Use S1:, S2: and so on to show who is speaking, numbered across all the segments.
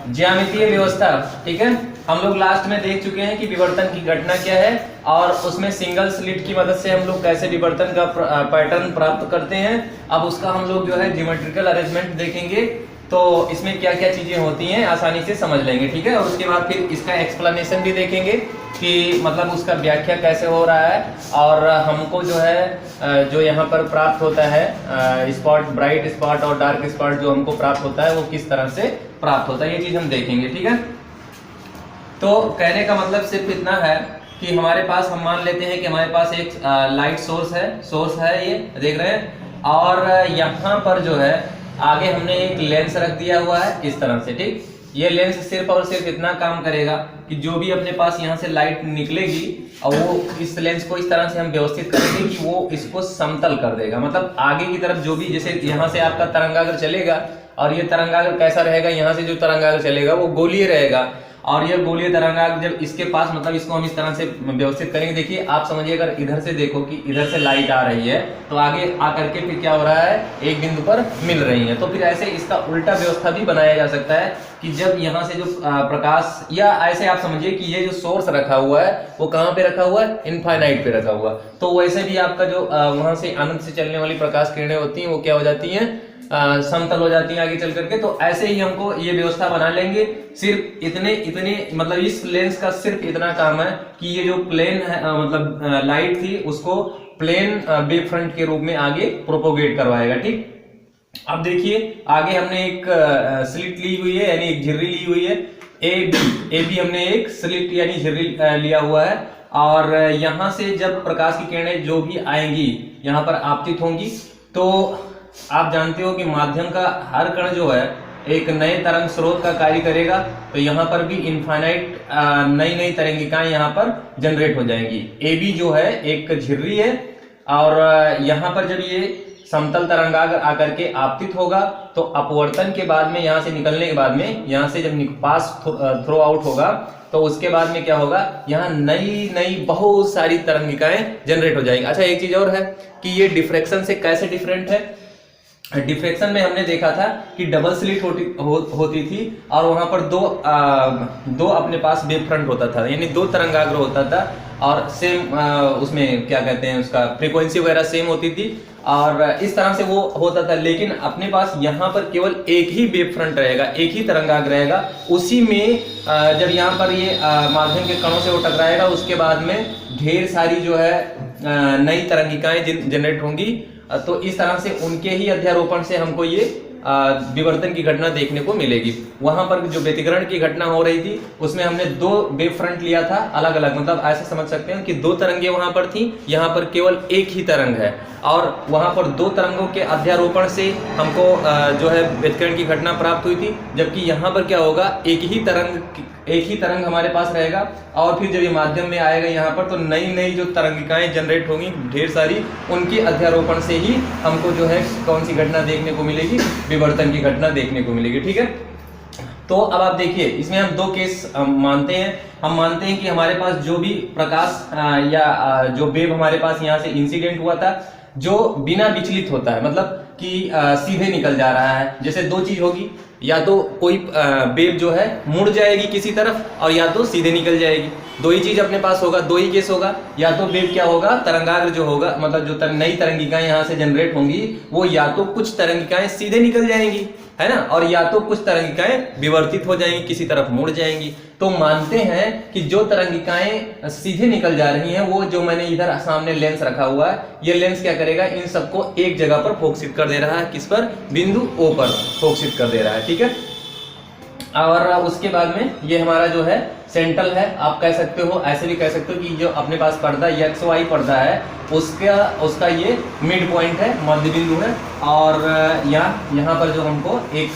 S1: ज्यामितीय व्यवस्था। ठीक है, हम लोग लास्ट में देख चुके हैं कि विवर्तन की घटना क्या है और उसमें सिंगल स्लिट की मदद से हम लोग कैसे विवर्तन का पैटर्न प्राप्त करते हैं। अब उसका हम लोग जो है ज्योमेट्रिकल अरेंजमेंट देखेंगे, तो इसमें क्या क्या चीजें होती हैं आसानी से समझ लेंगे। ठीक है, और उसके बाद फिर इसका एक्सप्लेनेशन भी देखेंगे कि मतलब उसका व्याख्या कैसे हो रहा है और हमको जो है जो यहाँ पर प्राप्त होता है स्पॉट, ब्राइट स्पॉट और डार्क स्पॉट जो हमको प्राप्त होता है वो किस तरह से प्राप्त होता है, ये चीज हम देखेंगे। ठीक है, तो कहने का मतलब सिर्फ इतना है कि हमारे पास, हम मान लेते हैं कि हमारे पास एक लाइट सोर्स है ये देख रहे हैं, और यहाँ पर जो है आगे हमने एक लेंस रख दिया हुआ है इस तरह से। ठीक, ये लेंस सिर्फ और सिर्फ इतना काम करेगा कि जो भी अपने पास यहाँ से लाइट निकलेगी और वो इस लेंस को इस तरह से हम व्यवस्थित करेंगे कि वो इसको समतल कर देगा। मतलब आगे की तरफ जो भी, जैसे यहाँ से आपका तरंगाग्र चलेगा और ये तरंगाग्र कैसा रहेगा, यहाँ से जो तरंगाग्र चलेगा वो गोलीय रहेगा, और ये गोलीय तरंगाग्र जब इसके पास, मतलब इसको हम इस तरह से व्यवस्थित करेंगे। देखिए आप समझिए, अगर इधर से देखो कि इधर से लाइट आ रही है तो आगे आकर के फिर क्या हो रहा है, एक बिंदु पर मिल रही है। तो फिर ऐसे इसका उल्टा व्यवस्था भी बनाया जा सकता है कि जब यहाँ से जो प्रकाश, या ऐसे आप समझिए कि ये जो सोर्स रखा हुआ है वो कहाँ पे रखा हुआ है, इनफाइनाइट पे रखा हुआ, तो वैसे भी आपका जो वहां से अनंत से चलने वाली प्रकाश किरणें होती हैं वो क्या हो जाती हैं, समतल हो जाती है आगे चल करके। तो ऐसे ही हमको ये व्यवस्था बना लेंगे। सिर्फ इतने मतलब इस लेंस का सिर्फ इतना काम है कि ये जो प्लेन है, मतलब लाइट थी उसको प्लेन वेव फ्रंट के रूप में आगे प्रोपोगेट करवाएगा। ठीक, अब देखिए आगे हमने एक स्लिट ली हुई है, यानी एक झिर्री ली हुई है, ए बी हमने एक स्लिट यानी झिर्री लिया हुआ है, और यहां से जब प्रकाश की किरणें जो भी आएंगी यहाँ पर आपतित होंगी, तो आप जानते हो कि माध्यम का हर कण जो है एक नए तरंग स्रोत का कार्य करेगा। तो यहाँ पर भी इनफाइनाइट नई नई तरंगिकाएं यहाँ पर जनरेट हो जाएंगी। ए बी जो है एक झिर्री है, और यहाँ पर जब ये समतल तरंगाग्र आकर के आपतित होगा तो अपवर्तन के बाद में, यहाँ से निकलने के बाद में, यहाँ से जब पास थ्रो आउट होगा तो उसके बाद में क्या होगा, यहाँ नई नई बहुत सारी तरंगिकाएं जनरेट हो जाएंगी। अच्छा, एक चीज और है कि ये डिफ्रैक्शन से कैसे डिफरेंट है। डिफ्रैक्शन में हमने देखा था कि डबल स्लिट होती थी और वहां पर दो अपने पास वेव फ्रंट होता था, यानी दो तरंगाग्र होता था, और सेम उसमें क्या कहते हैं, उसका फ्रीक्वेंसी वगैरह सेम होती थी, और इस तरह से वो होता था। लेकिन अपने पास यहाँ पर केवल एक ही वेव फ्रंट रहेगा, एक ही तरंगाग्र रहेगा। उसी में जब यहाँ पर ये माध्यम के कणों से वो टकराएगा, उसके बाद में ढेर सारी जो है नई तरंगिकाएं जनरेट होंगी। तो इस तरह से उनके ही अध्यारोपण से हमको ये विवर्तन की घटना देखने को मिलेगी। वहां पर जो व्यतिकरण की घटना हो रही थी उसमें हमने दो वेव फ्रंट लिया था अलग अलग, मतलब ऐसे समझ सकते हैं कि दो तरंगे वहां पर थी, यहाँ पर केवल एक ही तरंग है, और वहां पर दो तरंगों के अध्यारोपण से हमको जो है व्यतिकरण की घटना प्राप्त हुई थी। जबकि यहाँ पर क्या होगा, एक ही तरंग हमारे पास रहेगा, और फिर जब ये माध्यम में आएगा यहाँ पर तो नई नई जो तरंगिकाएं जनरेट होंगी ढेर सारी, उनके अध्यारोपण से ही हमको जो है कौन सी घटना देखने को मिलेगी, विवर्तन की घटना देखने को मिलेगी। ठीक है, तो अब आप देखिए इसमें हम दो केस मानते हैं। हम मानते हैं कि हमारे पास जो भी प्रकाश या जो वेव हमारे पास यहाँ से इंसिडेंट हुआ था, जो बिना विचलित होता है, मतलब कि सीधे निकल जा रहा है। जैसे दो चीज होगी, या तो कोई वेव जो है मुड़ जाएगी किसी तरफ, और या तो सीधे निकल जाएगी। दो ही चीज अपने पास होगा, दो ही केस होगा। या तो वेव क्या होगा, तरंगाग्र जो होगा, मतलब जो नई तरंगिकाएं यहाँ से जनरेट होंगी, वो या तो कुछ तरंगिकाएं सीधे निकल जाएंगी, है ना, और या तो कुछ तरंगिकाएं विवर्तित हो जाएंगी, किसी तरफ मुड़ जाएंगी। तो मानते हैं कि जो तरंगिकाएं सीधे निकल जा रही हैं, वो जो मैंने इधर सामने लेंस रखा हुआ है, ये लेंस क्या करेगा, इन सबको एक जगह पर फोकसित कर दे रहा है। किस पर, बिंदु O पर फोकसित कर दे रहा है। ठीक है, और उसके बाद में ये हमारा जो है सेंट्रल है, आप कह सकते हो, ऐसे भी कह सकते हो कि जो अपने पास पर्दा XY पर्दा है उसका ये मिड पॉइंट है, मध्य बिंदु है। और यहाँ पर जो हमको एक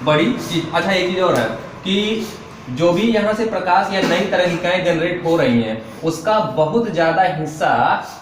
S1: बड़ी चीज, अच्छा एक चीज और है कि जो भी यहाँ से प्रकाश या नई तरंगिकाएं जनरेट हो रही हैं, उसका बहुत ज्यादा हिस्सा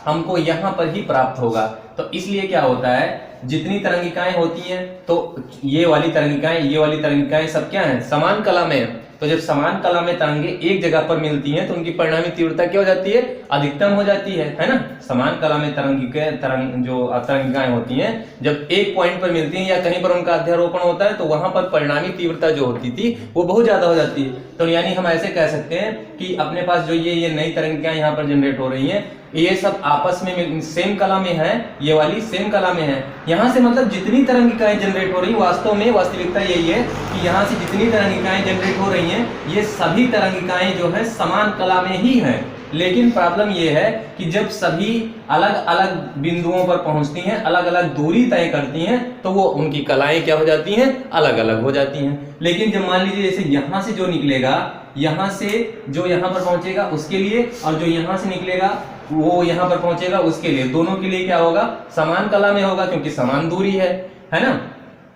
S1: हमको यहाँ पर ही प्राप्त होगा। तो इसलिए क्या होता है, जितनी तरंगिकाएं होती हैं तो ये वाली तरंगिकाएं सब क्या है, समान कला में, तो जब समान कला में तरंगे एक जगह पर मिलती हैं तो उनकी परिणामी तीव्रता क्या हो जाती है, अधिकतम हो जाती है ना। समान कला में तरंगिकाएं होती हैं जब एक पॉइंट पर मिलती हैं या कहीं पर उनका अध्यारोपण होता है तो वहां पर परिणामी तीव्रता जो होती थी वो बहुत ज्यादा हो जाती है। तो यानी हम ऐसे कह सकते हैं कि अपने पास जो ये नई तरंगिकाएं यहाँ पर जनरेट हो रही हैं, ये सब आपस में सेम कला में है, ये वाली सेम कला में है। यहाँ से मतलब जितनी तरंगिकाएं जनरेट हो रही, वास्तव में वास्तविकता यही है कि यहाँ से जितनी तरंगिकाएं जनरेट हो रही हैं ये सभी तरंगिकाएं जो है समान कला में ही है। लेकिन प्रॉब्लम ये है कि जब सभी अलग अलग बिंदुओं पर पहुंचती हैं, अलग अलग दूरी तय करती हैं, तो वो उनकी कलाएं क्या हो जाती हैं, अलग अलग हो जाती हैं। लेकिन जब मान लीजिए जैसे यहाँ से जो निकलेगा, यहाँ से जो यहाँ पर पहुंचेगा उसके लिए, और जो यहाँ से निकलेगा वो यहाँ पर पहुंचेगा उसके लिए, दोनों के लिए क्या होगा, समान कला में होगा क्योंकि समान दूरी है ना।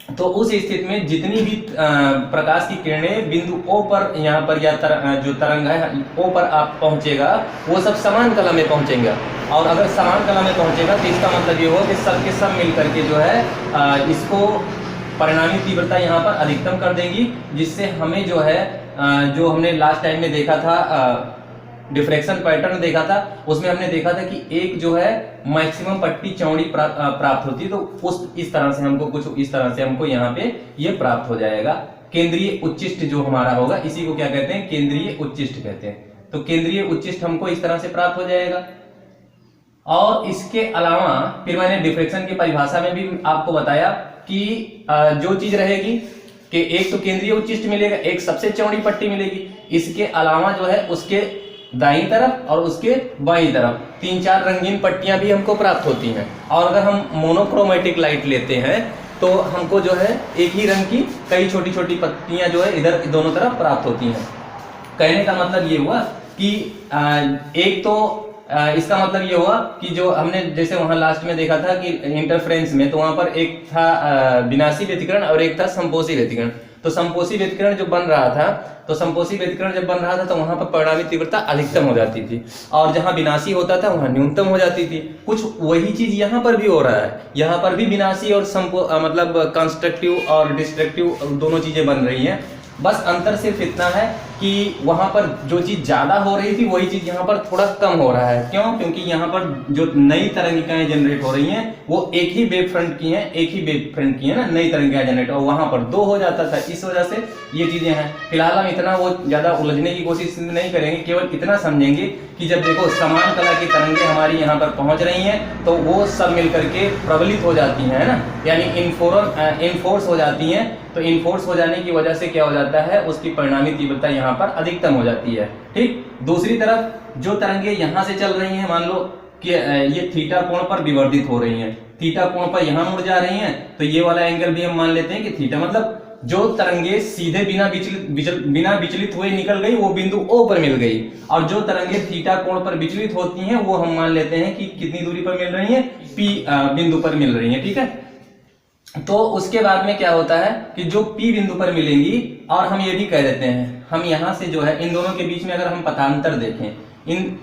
S1: तो उस स्थिति में जितनी भी प्रकाश की किरणें बिंदु O पर यहाँ पर या जो तरंग है O पर आप पहुंचेगा वो सब समान कला में पहुंचेंगे। और अगर समान कला में पहुंचेगा तो इसका मतलब ये होगा कि सब के सब मिल करके जो है इसको परिणामी तीव्रता यहाँ पर अधिकतम कर देंगी, जिससे हमें जो है जो हमने लास्ट टाइम में देखा था डिफ्रैक्शन पैटर्न देखा था, उसमें हमने देखा था कि एक जो है मैक्सिमम पट्टी चौड़ी प्राप्त होती है। तो इस तरह से हमको कुछ इस तरह से हमको यहाँ पे ये प्राप्त हो जाएगा। केंद्रीय उच्चिष्ट जो हमारा होगा इसी को क्या कहते हैं, केंद्रीय उच्चिष्ट कहते हैं। तो केंद्रीय उच्चिष्ट हमको इस तरह से प्राप्त हो जाएगा। और इसके अलावा फिर मैंने डिफ्रैक्शन की परिभाषा में भी आपको बताया कि जो चीज रहेगी कि एक तो केंद्रीय उच्चिष्ट मिलेगा, एक सबसे चौड़ी पट्टी मिलेगी, इसके अलावा जो है उसके दाईं तरफ और उसके बाईं तरफ 3-4 रंगीन पट्टियां भी हमको प्राप्त होती हैं। और अगर हम मोनोक्रोमेटिक लाइट लेते हैं तो हमको जो है एक ही रंग की कई छोटी छोटी पट्टियां जो है इधर दोनों तरफ प्राप्त होती हैं। कहने का मतलब ये हुआ कि एक तो इसका मतलब ये हुआ कि जो हमने जैसे वहां लास्ट में देखा था कि इंटरफ्रेंस में, तो वहां पर एक था विनाशी व्यतिकरण और एक था संपोषी व्यतिकरण। तो संपोषी व्यतिकरण जो बन रहा था, तो संपोषी व्यतिकरण जब बन रहा था तो वहां पर परिणामी तीव्रता अधिकतम हो जाती थी, और जहां विनाशी होता था वहां न्यूनतम हो जाती थी। कुछ वही चीज यहाँ पर भी हो रहा है, यहाँ पर भी विनाशी और मतलब कंस्ट्रक्टिव और डिस्ट्रक्टिव दोनों चीजें बन रही हैं। बस अंतर सिर्फ इतना है कि वहां पर जो चीज ज्यादा हो रही थी वही चीज यहाँ पर थोड़ा कम हो रहा है। क्यों? क्योंकि यहाँ पर जो नई तरंगिकाएं जनरेट हो रही हैं वो एक ही वेव फ्रंट की हैं, एक ही वेव फ्रंट की है ना नई तरंगिकाएं जनरेट, और वहां पर 2 हो जाता था। इस वजह से ये चीजें हैं। फिलहाल हम इतना वो ज्यादा उलझने की कोशिश नहीं करेंगे, केवल इतना समझेंगे कि जब देखो समान कला की तरंगे हमारी यहाँ पर पहुंच रही हैं तो वो सब मिलकर के प्रबलित हो जाती हैं, है ना, यानी इनफोर्स हो जाती हैं। तो इनफोर्स हो जाने की वजह से क्या हो जाता है, उसकी परिणामी तीव्रता यहाँ पर अधिकतम हो जाती है। ठीक, दूसरी तरफ जो तरंगे यहाँ से चल रही हैं, मान लो कि ये थीटा कोण पर विवर्धित हो रही हैं, थीटा कोण पर यहाँ मुड़ जा रही हैं, तो ये वाला एंगल भी हम मान लेते हैं कि थीटा, मतलब जो तरंगे सीधे बिना विचलित हुए निकल गई वो बिंदु O पर मिल गई, और जो तरंगे थीटा कोण पर विचलित होती हैं वो हम मान लेते हैं कि कितनी दूरी पर मिल रही हैं, P बिंदु पर मिल रही हैं। ठीक है, तो उसके बाद में क्या होता है कि जो P बिंदु पर मिलेंगी, और हम ये भी कह देते हैं, हम यहाँ से जो है इन दोनों के बीच में अगर हम पथांतर देखें,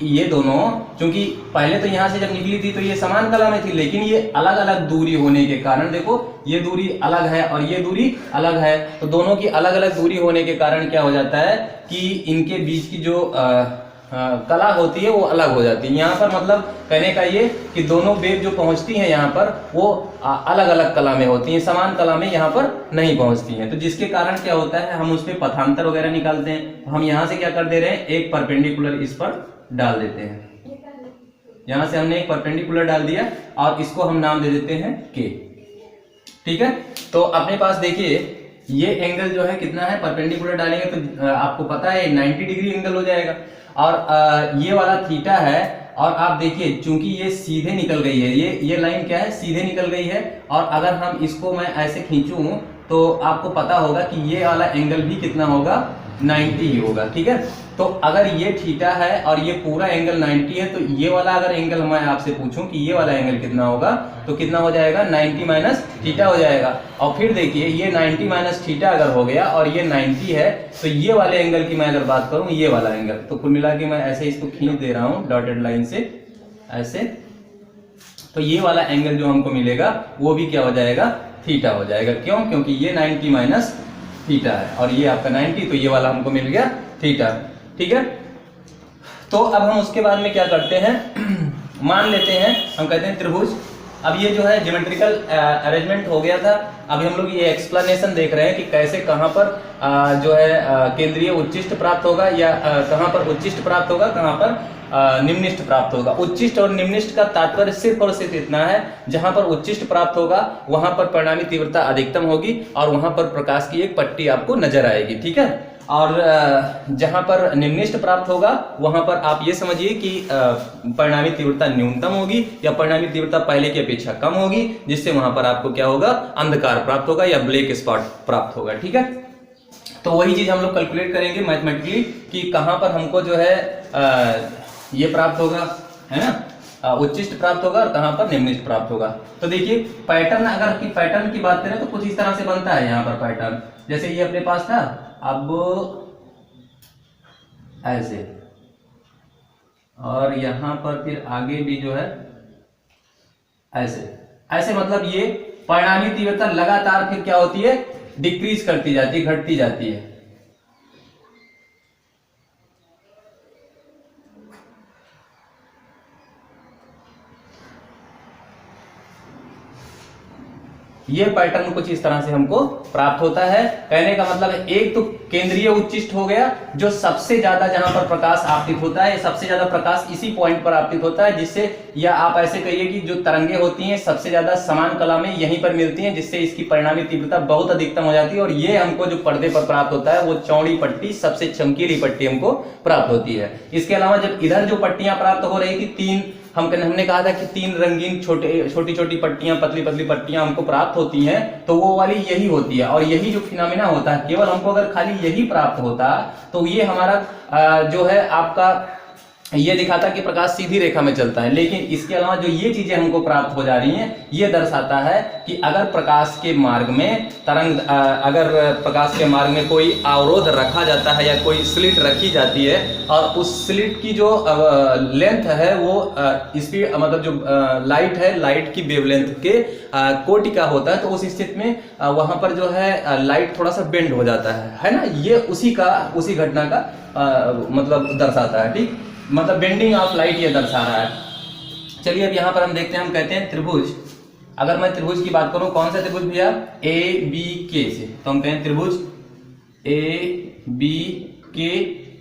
S1: ये दोनों चूंकि पहले तो यहाँ से जब निकली थी तो ये समान कला में थी, लेकिन ये अलग अलग दूरी होने के कारण, देखो ये दूरी अलग है और ये दूरी अलग है, तो दोनों की अलग अलग दूरी होने के कारण क्या हो जाता है कि इनके बीच की जो कला होती है वो अलग हो जाती है। यहाँ पर मतलब कहने का ये कि दोनों वेव जो पहुंचती हैं यहाँ पर वो अलग अलग कला में होती हैं, समान कला में यहाँ पर नहीं पहुंचती हैं। तो जिसके कारण क्या होता है, हम उसमें पथांतर वगैरह निकालते हैं। हम यहाँ से क्या कर दे रहे हैं, एक परपेंडिकुलर इस पर डाल देते हैं। यहाँ से हमने एक परपेंडिकुलर डाल दिया और इसको हम नाम दे देते हैं K। ठीक है, तो अपने पास देखिए ये एंगल जो है कितना है, परपेंडिकुलर डालेंगे तो आपको पता है 90 डिग्री एंगल हो जाएगा, और ये वाला थीटा है। और आप देखिए चूंकि ये सीधे निकल गई है, ये लाइन क्या है, सीधे निकल गई है, और अगर हम इसको मैं ऐसे खींचूं तो आपको पता होगा कि ये वाला एंगल भी कितना होगा, 90 ही होगा। ठीक है, तो अगर ये थीटा है और ये पूरा एंगल 90 है, तो ये वाला अगर एंगल मैं आपसे पूछूं कि ये वाला एंगल कितना होगा, तो कितना हो जाएगा, 90 माइनस थीटा हो जाएगा। और फिर देखिए ये 90 माइनस थीटा अगर हो गया और ये 90 है, तो ये वाले एंगल की मैं अगर बात करूं, ये वाला एंगल, तो कुल मिला के मैं ऐसे इसको खींच दे रहा हूं डॉटेड लाइन से ऐसे, तो ये वाला एंगल जो हमको मिलेगा वो भी क्या हो जाएगा, थीटा हो जाएगा। क्यों? क्योंकि ये 90 माइनस थीटा है और ये आपका 90, तो ये वाला हमको मिल गया थीटा। ठीक है, तो अब हम उसके बाद में क्या करते हैं, मान लेते हैं, हम कहते हैं त्रिभुज। अब ये जो है ज्योमेट्रिकल अरेंजमेंट हो गया था। अभी हम लोग ये एक्सप्लेनेशन देख रहे हैं कि कैसे कहाँ पर जो है केंद्रीय उच्चिष्ट प्राप्त होगा, या कहाँ पर उच्चिष्ट प्राप्त होगा, कहाँ पर निम्निष्ट प्राप्त होगा। उच्चिष्ट और निम्निष्ट का तात्पर्य सिर्फ और सिर्फ इतना है, जहां पर उच्चिष्ट प्राप्त होगा वहां पर परिणामी तीव्रता अधिकतम होगी और वहां पर प्रकाश की एक पट्टी आपको नजर आएगी। ठीक है, और जहां पर निम्निष्ट प्राप्त होगा वहां पर आप ये समझिए कि परिणामी तीव्रता न्यूनतम होगी या परिणामी तीव्रता पहले की अपेक्षा कम होगी, जिससे वहां पर आपको क्या होगा, अंधकार प्राप्त होगा या ब्लैक स्पॉट प्राप्त होगा। ठीक है, तो वही चीज हम लोग कैलकुलेट करेंगे मैथमेटिकली कि कहां पर हमको जो है ये प्राप्त होगा, है ना, उच्चिष्ट प्राप्त होगा और कहां पर निम्निष्ट प्राप्त होगा। तो देखिए पैटर्न, अगर की पैटर्न की बात करें तो कुछ इस तरह से बनता है। यहाँ पर पैटर्न जैसे ये अपने पास था, अब ऐसे, और यहां पर फिर आगे भी जो है ऐसे ऐसे, मतलब ये परिणामी तीव्रता लगातार फिर क्या होती है, डिक्रीज करती जाती है, घटती जाती है। ये पैटर्न कुछ इस तरह से हमको प्राप्त होता है। कहने का मतलब है, एक तो केंद्रीय उच्चिष्ट हो गया, जो सबसे ज्यादा जहां पर प्रकाश आपतित होता है, सबसे ज्यादा प्रकाश इसी पॉइंट पर आपतित होता है, जिससे, या आप ऐसे कहिए कि जो तरंगे होती हैं सबसे ज्यादा समान कला में यहीं पर मिलती हैं, जिससे इसकी परिणामी तीव्रता बहुत अधिकतम हो जाती है। और ये हमको जो पर्दे पर प्राप्त होता है वो चौड़ी पट्टी, सबसे चमकीली पट्टी हमको प्राप्त होती है। इसके अलावा जब इधर जो पट्टियां प्राप्त हो रही थी, तीन हमने कहा था कि तीन रंगीन छोटी छोटी पट्टियां, पतली पतली पट्टियां हमको प्राप्त होती हैं, तो वो वाली यही होती है। और यही जो फिनोमेना होता है, केवल हमको अगर खाली यही प्राप्त होता तो ये हमारा जो है आपका ये दिखाता कि प्रकाश सीधी रेखा में चलता है। लेकिन इसके अलावा जो ये चीजें हमको प्राप्त हो जा रही हैं, ये दर्शाता है कि अगर प्रकाश के मार्ग में अगर प्रकाश के मार्ग में कोई अवरोध रखा जाता है या कोई स्लिट रखी जाती है, और उस स्लिट की जो लेंथ है वो इसकी मतलब जो लाइट है, लाइट की वेवलेंथ के कोटि का होता है, तो उस स्थिति में वहां पर जो है लाइट थोड़ा सा बेंड हो जाता है ना। ये उसी घटना का मतलब दर्शाता है। ठीक, मतलब बेंडिंग ऑफ लाइट ये दर्शा रहा है। चलिए अब यहाँ पर हम देखते हैं, हम कहते हैं त्रिभुज। अगर मैं त्रिभुज की बात करूं, कौन सा त्रिभुज भैया, ए बी के से, तो हम कहें त्रिभुज ए बी के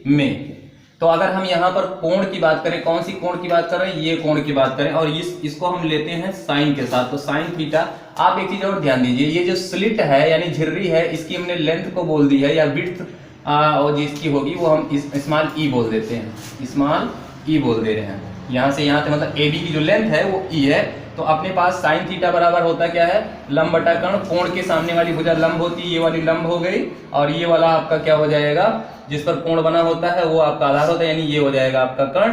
S1: में। तो अगर हम यहाँ पर कोण की बात करें, कौन सी कोण की बात कर रहे हैं, ये कोण की बात करें, और इसको हम लेते हैं साइन के साथ, तो साइन थीटा। आप एक चीज और ध्यान दीजिए, ये जो स्लिट है यानी झिर्री है, इसकी हमने लेंथ को बोल दी है, या विड्थ और जिसकी होगी वो हम स्मॉल ई बोल देते हैं, स्मॉल ई बोल दे रहे हैं। यहाँ से मतलब ए बी की जो लेंथ है वो ई है। तो अपने पास साइन थीटा बराबर होता क्या है, लंब बटा कर्ण। कोण के सामने वाली भुजा लंब होती है, ये वाली लंब हो गई, और ये वाला आपका क्या हो जाएगा, जिस पर कोण बना होता है वो आपका आधार होता है, यानी ये हो जाएगा आपका कर्ण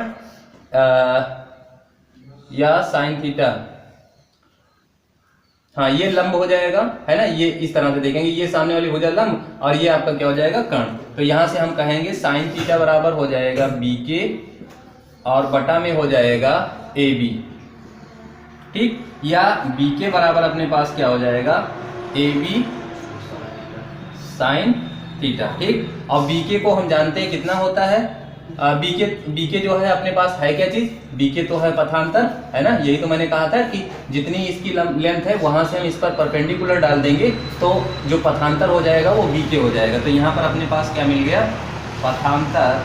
S1: या साइन थीटा। हाँ, ये लंब हो जाएगा, है ना, ये इस तरह से देखेंगे, ये सामने वाली भुजा लंब और ये आपका क्या हो जाएगा, कर्ण। तो यहां से हम कहेंगे साइन थीटा बराबर हो जाएगा बी के और बटा में हो जाएगा ए बी। ठीक, या बी के बराबर अपने पास क्या हो जाएगा, ए बी साइन थीटा। ठीक, और बी के को हम जानते हैं कितना होता है, बी के जो है अपने पास है क्या चीज, बी के तो है पथांतर, है ना। यही तो मैंने कहा था कि जितनी इसकी लेंथ है वहां से हम इस पर परपेंडिकुलर डाल देंगे तो जो पथांतर हो जाएगा वो बी के हो जाएगा। तो यहाँ पर अपने पास क्या मिल गया, पथांतर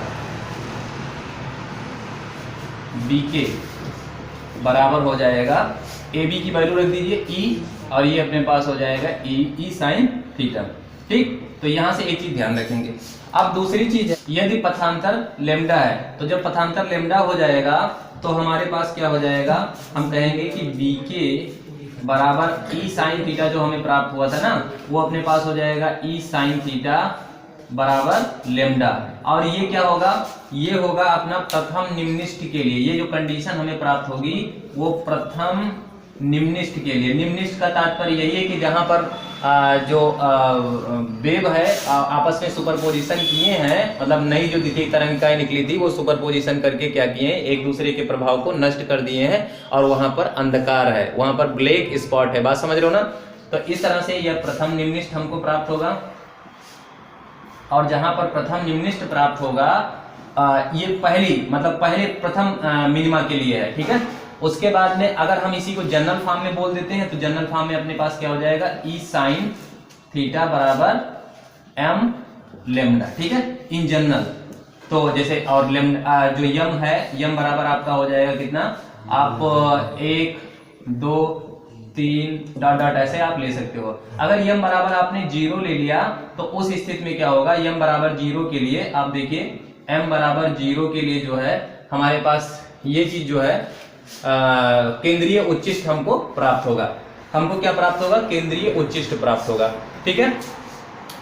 S1: बी के बराबर हो जाएगा, ए बी की वैल्यू रख दीजिए ई, और ये अपने पास हो जाएगा ई साइन थीटा। ठीक, तो यहां से एक चीज ध्यान रखेंगे। अब दूसरी चीज है, यदि पथांतर लेमडा है, तो जब पथांतर लेमडा हो जाएगा तो हमारे पास क्या हो जाएगा, हम कहेंगे कि बी के बराबर ई साइन थीटा जो हमें प्राप्त हुआ था ना, वो अपने पास हो जाएगा ई साइन थीटा बराबर लेमडा। और ये क्या होगा, ये होगा अपना प्रथम निम्निष्ठ के लिए। ये जो कंडीशन हमें प्राप्त होगी वो प्रथम निम्निष्ठ के लिए। निम्निष्ठ का तात्पर्य यही है कि जहां पर जो वेव है आपस में सुपरपोजिशन किए हैं, मतलब नई जो द्वितीय तरंगिकाएं निकली थी वो सुपरपोजिशन करके क्या किए हैं, एक दूसरे के प्रभाव को नष्ट कर दिए हैं, और वहां पर अंधकार है, वहां पर ब्लैक स्पॉट है। बात समझ रहे हो ना। तो इस तरह से यह प्रथम निम्निष्ठ हमको प्राप्त होगा। और जहां पर प्रथम निम्निष्ट प्राप्त होगा, ये पहले प्रथम मिनिमा के लिए है, ठीक है। उसके बाद में अगर हम इसी को जनरल फॉर्म में बोल देते हैं तो जनरल फॉर्म में अपने पास क्या हो जाएगा, ई साइन थीटा बराबर एम लेमडा, ठीक है, इन जनरल। तो जैसे और जो यम है, यम बराबर आपका हो जाएगा कितना, आप 1 2 3 डॉट डॉट ऐसे आप ले सकते हो। अगर यम बराबर आपने 0 ले लिया तो उस स्थिति में क्या होगा, यम बराबर 0 के लिए आप देखिए m बराबर 0 के लिए जो है हमारे पास ये चीज जो है केंद्रीय उच्चिष्ट हमको प्राप्त होगा। हमको क्या प्राप्त होगा, केंद्रीय उच्चिष्ट प्राप्त होगा, ठीक है।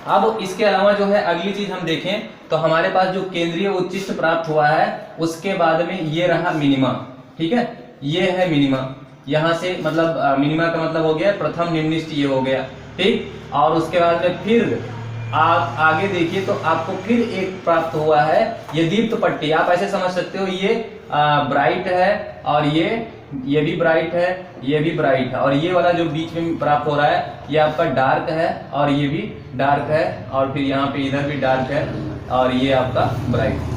S1: अब इसके अलावा जो है अगली चीज हम देखें तो हमारे पास जो केंद्रीय उच्चिष्ट प्राप्त हुआ है उसके बाद में ये रहा मिनिमा, ठीक है, ये है मिनिमा। यहां से मतलब मिनिमा का मतलब हो गया प्रथम निम्निष्ट, ये हो गया, ठीक। और उसके बाद में फिर आप आगे देखिए तो आपको फिर एक प्राप्त हुआ है, ये दीप्त पट्टी। आप ऐसे समझ सकते हो, ये ब्राइट है और ये भी ब्राइट है, ये भी ब्राइट है, और ये वाला जो बीच में प्राप्त हो रहा है ये आपका डार्क है और ये भी डार्क है, और फिर यहाँ पे इधर भी डार्क है और ये आपका ब्राइट,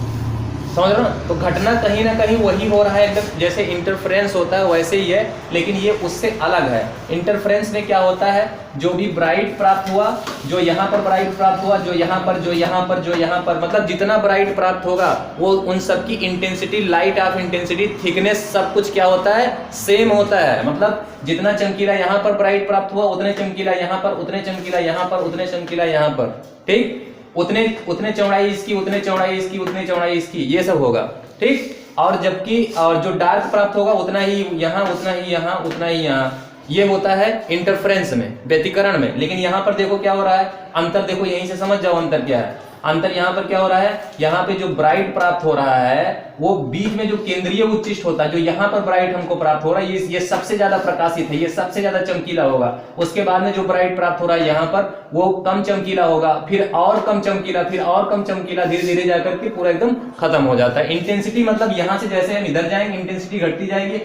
S1: समझ रहे हो ना। तो घटना कहीं ना कहीं वही हो रहा है, एकदम जैसे इंटरफ्रेंस होता है वैसे ही है, लेकिन ये उससे अलग है। इंटरफ्रेंस में क्या होता है, जो भी ब्राइट प्राप्त हुआ, जो यहाँ पर ब्राइट प्राप्त हुआ, जो यहाँ पर, जो यहाँ पर, जो यहाँ पर, मतलब जितना ब्राइट प्राप्त होगा वो उन सब की intensity, light of intensity, thickness, सब कुछ क्या होता है, सेम होता है। मतलब जितना चमकीला यहाँ पर ब्राइट प्राप्त हुआ उतने चमकीला यहाँ पर, उतने चमकीला यहाँ पर, उतने चमकीला यहाँ पर, ठीक, उतने चौड़ाई इसकी, उतने चौड़ाई इसकी, उतने चौड़ाई इसकी, ये सब होगा, ठीक। और जबकि और जो डार्क प्राप्त होगा उतना ही यहाँ, उतना ही यहाँ, उतना ही यहाँ, ये होता है इंटरफ्रेंस में, व्यतिकरण में। लेकिन यहाँ पर देखो क्या हो रहा है, अंतर देखो, यहीं से समझ जाओ अंतर क्या है। अंतर यहाँ पर क्या हो रहा है, यहाँ पे जो ब्राइट प्राप्त हो रहा है वो बीच में जो केंद्रीय उच्चिष्ट होता है, जो यहाँ पर ब्राइट हमको प्राप्त हो रहा है, ये सबसे ज्यादा प्रकाशित है, ये सबसे ज्यादा चमकीला होगा। उसके बाद में जो ब्राइट प्राप्त हो रहा है यहाँ पर वो कम चमकीला होगा, फिर और कम चमकीला, फिर और कम चमकीला, धीरे धीरे जाकर के पूरा एकदम खत्म हो जाता है। इंटेंसिटी मतलब यहाँ से जैसे हम इधर जाएंगे इंटेंसिटी घटती जाएगी,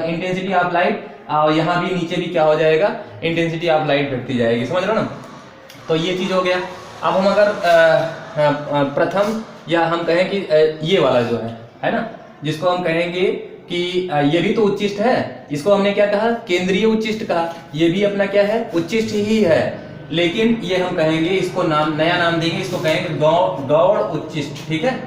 S1: इंटेंसिटी ऑफ लाइट, और यहाँ भी नीचे भी क्या हो जाएगा, इंटेंसिटी ऑफ लाइट घटती जाएगी, समझ रहे हो ना। तो ये चीज हो गया। अब हम अगर प्रथम, या हम कहें कि ये वाला जो है ना, जिसको हम कहेंगे कि ये भी तो उच्चिष्ट है, इसको हमने क्या कहा, केंद्रीय उच्चिष्ट कहा। ये भी अपना क्या है, उच्चिष्ट ही है, लेकिन ये हम कहेंगे, इसको नया नाम देंगे, इसको कहेंगे गौड़ उच्चिष्ट, ठीक है।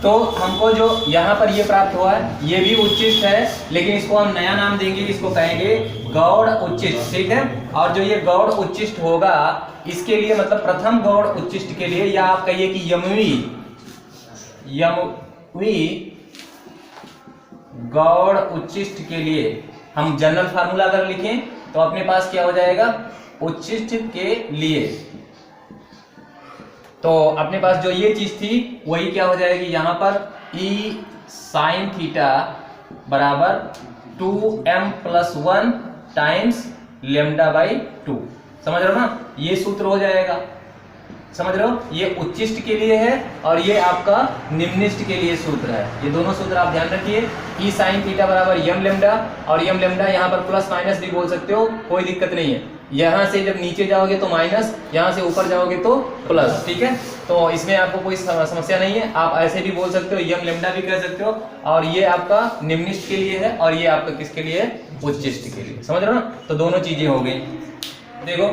S1: तो हमको जो यहाँ पर ये प्राप्त हुआ है ये भी उच्चिष्ट है, लेकिन इसको हम नया नाम देंगे, इसको कहेंगे गौड़ उच्चिष्ट, ठीक है। और जो ये गौड़ उच्चिष्ट होगा इसके लिए, मतलब प्रथम गौड़ उच्चिष्ट के लिए, या आप कहिए कि यमवी गौड़ उच्चिष्ट के लिए हम जनरल फार्मूला अगर लिखें तो अपने पास क्या हो जाएगा, उच्चिष्ट के लिए, तो अपने पास जो ये चीज थी वही क्या हो जाएगी, यहां पर E sin थीटा बराबर 2m+1 टाइम्स लेमडा बाई 2, समझ रहे हो ना, ये सूत्र हो जाएगा, समझ रहे हो। ये उच्चिष्ट के लिए है और ये आपका निम्निष्ट के लिए सूत्र है। ये दोनों सूत्र आप ध्यान रखिए, E sin थीटा बराबर यम लेमडा, और यम लेमडा यहाँ पर प्लस माइनस भी बोल सकते हो, कोई दिक्कत नहीं है। यहाँ से जब नीचे जाओगे तो माइनस, यहाँ से ऊपर जाओगे तो प्लस, ठीक है। तो इसमें आपको कोई समस्या नहीं है, आप ऐसे भी बोल सकते हो, यम लेमडा भी कह सकते हो। और ये आपका निम्निष्ट के लिए है और ये आपका किसके लिए है, उच्चिष्ट के लिए, समझ रहे हो ना। तो दोनों चीजें हो गई। देखो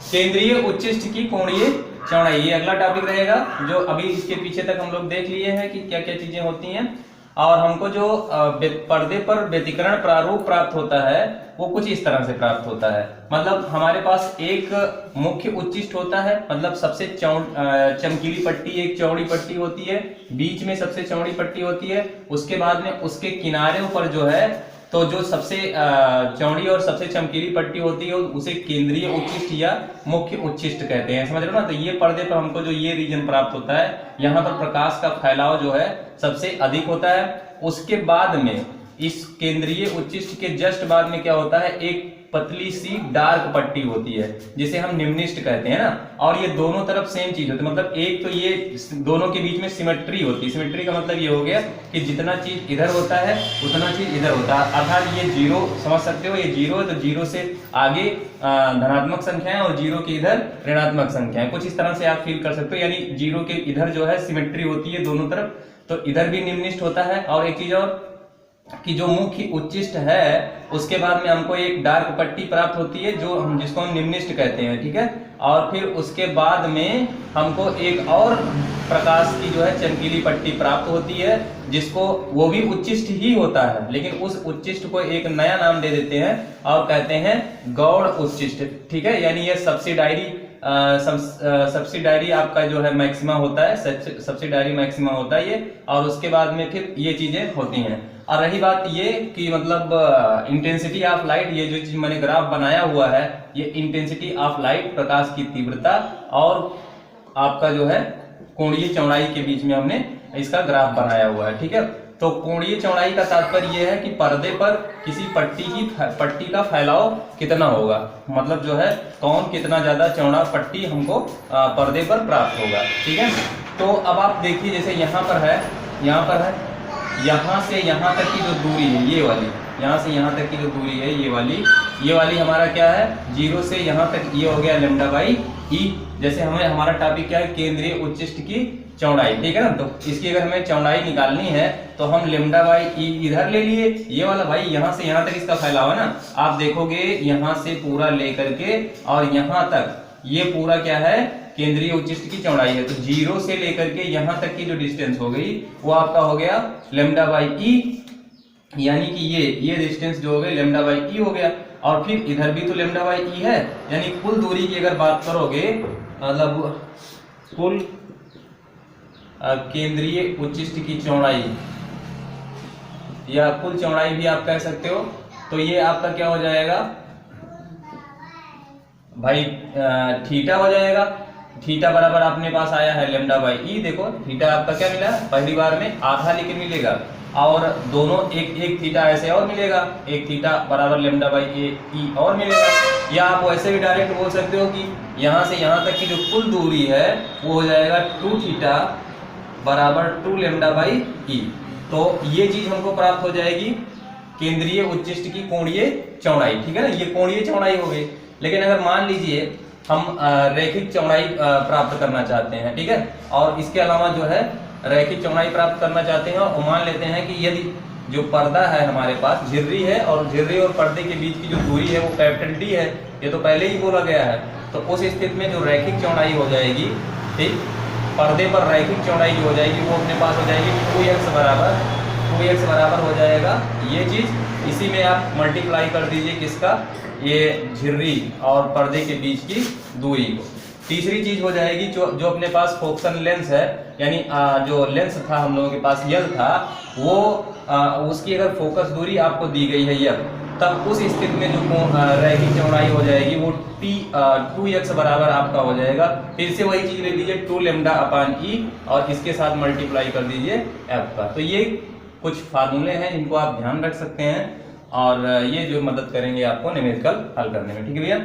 S1: केंद्रीय उच्चिष्ट की कोणीय चौड़ाई, ये अगला टॉपिक रहेगा, जो अभी इसके पीछे तक हम लोग देख लिए हैं कि क्या क्या चीजें होती हैं। और हमको जो पर्दे पर व्यतिकरण प्रारूप प्राप्त होता है वो कुछ इस तरह से प्राप्त होता है। मतलब हमारे पास एक मुख्य उच्चिष्ट होता है, मतलब सबसे चमकीली पट्टी एक चौड़ी पट्टी होती है, बीच में सबसे चौड़ी पट्टी होती है, उसके बाद में उसके किनारों पर जो है, तो जो सबसे चौड़ी और सबसे चमकीली पट्टी होती है उसे केंद्रीय उच्चिष्ट या मुख्य उच्चिष्ट कहते हैं, समझ रहे हो ना। तो ये पर्दे पर हमको जो ये रीजन प्राप्त होता है, यहाँ पर प्रकाश का फैलाव जो है सबसे अधिक होता है। उसके बाद में इस केंद्रीय उच्चिष्ट के जस्ट बाद में क्या होता है, एक पतली सी डार्क पट्टी होती है जिसे हम निम्निष्ट कहते हैं ना, और ये दोनों तरफ सेम चीज होती है, मतलब एक तो ये दोनों के बीच में सिमेट्री होती है। सिमेट्री का मतलब ये हो गया कि जितना चीज इधर होता है उतना चीज इधर होता है, अर्थात ये जीरो समझ सकते हो, ये जीरो है तो जीरो से आगे धनात्मक संख्याएं और जीरो के इधर ऋणात्मक संख्याएं, कुछ इस तरह से आप फील कर सकते हो। यानी जीरो के इधर जो है सिमेट्री होती है दोनों तरफ, तो इधर भी निम्निष्ट होता है। और एक चीज और कि जो मुख्य उच्चिष्ट है उसके बाद में हमको एक डार्क पट्टी प्राप्त होती है जो हम जिसको हम निम्निष्ट कहते हैं, ठीक है। और फिर उसके बाद में हमको एक और प्रकाश की जो है चमकीली पट्टी प्राप्त होती है जिसको वो भी उच्चिष्ट ही होता है, लेकिन उस उच्चिष्ट को एक नया नाम दे देते हैं और कहते हैं गौड़ उच्चिष्ट, ठीक है। यानी ये सब्सिडायरी आपका जो है मैक्सिमा होता है, सब्सिडायरी मैक्सिमा होता है ये, और उसके बाद में फिर ये चीजें होती हैं। और रही बात ये कि मतलब इंटेंसिटी ऑफ लाइट, ये जो चीज मैंने ग्राफ बनाया हुआ है ये इंटेंसिटी ऑफ लाइट, प्रकाश की तीव्रता और आपका जो है कोणीय चौड़ाई के बीच में हमने इसका ग्राफ बनाया हुआ है, ठीक है। तो कोणीय चौड़ाई का तात्पर्य यह है कि पर्दे पर किसी पट्टी का फैलाव कितना होगा, मतलब जो है कौन कितना ज्यादा चौड़ा पट्टी हमको पर्दे पर प्राप्त होगा, ठीक है। तो अब आप देखिए जैसे यहाँ पर है, यहाँ से यहाँ तक की जो दूरी है ये वाली, यहाँ से यहाँ तक की जो दूरी है ये वाली हमारा क्या है, जीरो से यहाँ तक ये हो गया लैम्डा बाई ई। जैसे हमें हमारा टॉपिक क्या है, केंद्रीय उच्चिष्ट की चौड़ाई, ठीक है ना। तो इसकी अगर हमें चौड़ाई निकालनी है तो हम लैम्डा बाई ई इधर ले लिए, ये वाला भाई यहाँ से यहाँ तक इसका फैलाव है ना, आप देखोगे यहाँ से पूरा लेकर के और यहाँ तक ये पूरा क्या है केंद्रीय उच्चिष्ट की चौड़ाई है। तो जीरो से लेकर के यहाँ तक की जो डिस्टेंस हो गई वो आपका हो गया लैम्डा बाई ई, यानी कि ये डिस्टेंस जो हो गई लैम्डा बाई ई हो गया। और फिर इधर भी तो लैम्डा बाई ई है, यानी कुल दूरी की अगर बात करोगे मतलब कुल केंद्रीय उच्चिष्ट की चौड़ाई या कुल चौड़ाई भी आप कह सकते हो, तो ये आपका क्या हो जाएगा भाई थीटा हो जाएगा। थीटा बराबर अपने पास आया है लैम्डा बाई ई, देखो थीटा आपका क्या मिला पहली बार में आधा लेके मिलेगा, और दोनों एक थीटा ऐसे और मिलेगा, एक थीटा बराबर लैम्डा बाई ई और मिलेगा। या आप वैसे भी डायरेक्ट बोल सकते हो कि यहाँ से यहाँ तक की जो कुल दूरी है वो हो जाएगा 2 थीटा बराबर 2 लैम्डा बाई ई। तो ये चीज हमको प्राप्त हो जाएगी केंद्रीय उच्चिष्ट की कोणीय चौड़ाई, ठीक है ना, ये कोणीय चौड़ाई हो गई। लेकिन अगर मान लीजिए हम रैखिक चौड़ाई प्राप्त करना चाहते हैं, ठीक है, और इसके अलावा जो है रैखिक चौड़ाई प्राप्त करना चाहते हैं और मान लेते हैं कि यदि जो पर्दा है हमारे पास झिर्री है और झिर्री और पर्दे के बीच की जो दूरी है वो कैपिटल डी है, ये तो पहले ही बोला गया है। तो उस स्थिति में जो रैखिक चौड़ाई हो जाएगी, ठीक, पर्दे पर रैखिक चौड़ाई जो हो जाएगी वो अपने पास हो जाएगी 2x बराबर हो जाएगा ये चीज। इसी में आप मल्टीप्लाई कर दीजिए किसका, ये झिर्री और पर्दे के बीच की दूरी को। तीसरी चीज हो जाएगी जो अपने पास फोकसन लेंस है, यानी जो लेंस था हम लोगों के पास यल था वो उसकी अगर फोकस दूरी आपको दी गई है यल, तब उस स्थिति में जो रैखिक चौड़ाई हो जाएगी वो 2x बराबर आपका हो जाएगा। फिर से वही चीज ले लीजिए 2 लैम्डा अपान ई और इसके साथ मल्टीप्लाई कर दीजिए f का। तो ये कुछ फार्मूले हैं जिनको आप ध्यान रख सकते हैं और ये जो मदद करेंगे आपको न्यूमेरिकल हल करने में, ठीक है भैया।